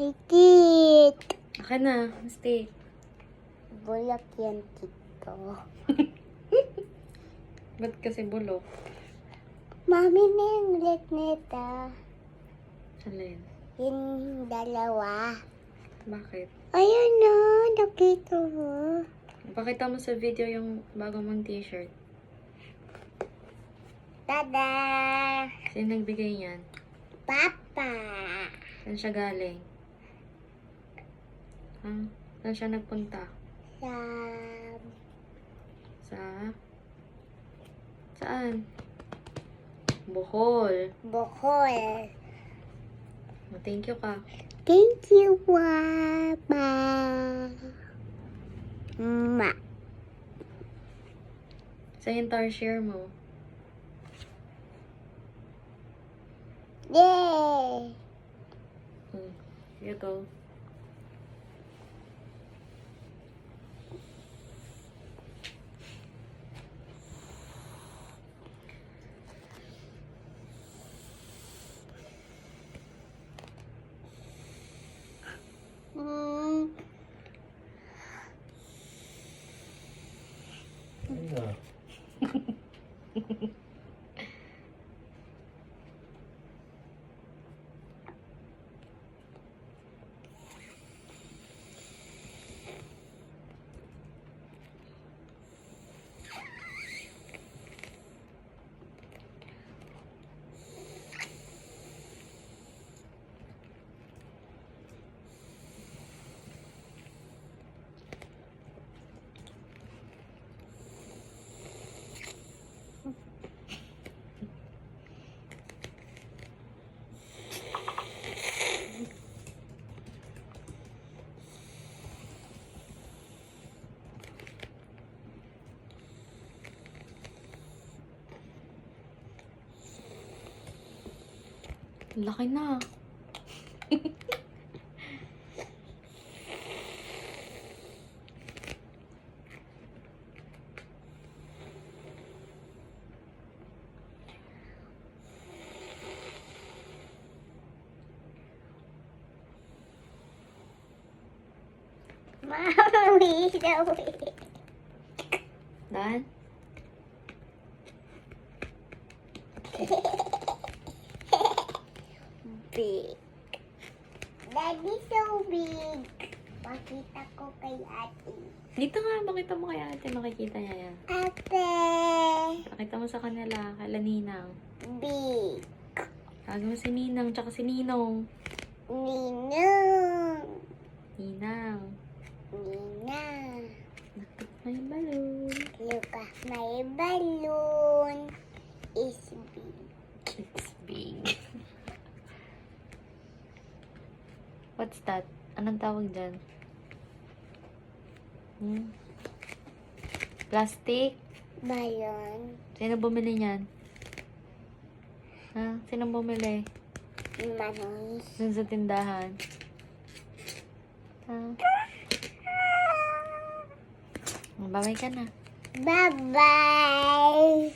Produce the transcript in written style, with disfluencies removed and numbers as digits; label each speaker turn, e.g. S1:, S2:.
S1: Tikit.
S2: Akin na, steak.
S1: Bulak yan, tito.
S2: Ba't kasi bulok?
S1: Mami, may ang ulit nito.
S2: Alin?
S1: Yung dalawa.
S2: Bakit?
S1: Ayun na, nakita mo.
S2: Pakita mo sa video yung bago mong t-shirt.
S1: Tada!
S2: Sino nagbigay niyan?
S1: Papa!
S2: Saan siya galing? Ha? Saan siya nagpunta?
S1: Sa...
S2: Sa... Saan? Bohol.
S1: Bohol.
S2: Thank you ka.
S1: Thank you, Papa. Ma.
S2: Sa yung tarsier mo.
S1: Yay!
S2: Here you go.
S1: Mm.
S2: Laki na.
S1: Mami, dawi.
S2: Dan?
S1: Big. Daddy, so big. Pakita ko kay ate.
S2: Dito nga, pakita mo kay ate. Makikita niya yan.
S1: Ate.
S2: Pakita mo sa kanila, kala Ninang.
S1: Big.
S2: Tawag mo si Ninang, tsaka si Ninong.
S1: Ninong.
S2: Ninang.
S1: Ninang.
S2: May balloon.
S1: Look at my balloon. It's big.
S2: It's big. What's that? Anong tawag dyan? Plastic?
S1: Balloon.
S2: Sino bumili niyan? Ha? Sino bumili?
S1: Manos.
S2: Dun sa tindahan? Ha? Babay ka na.
S1: Bye-bye.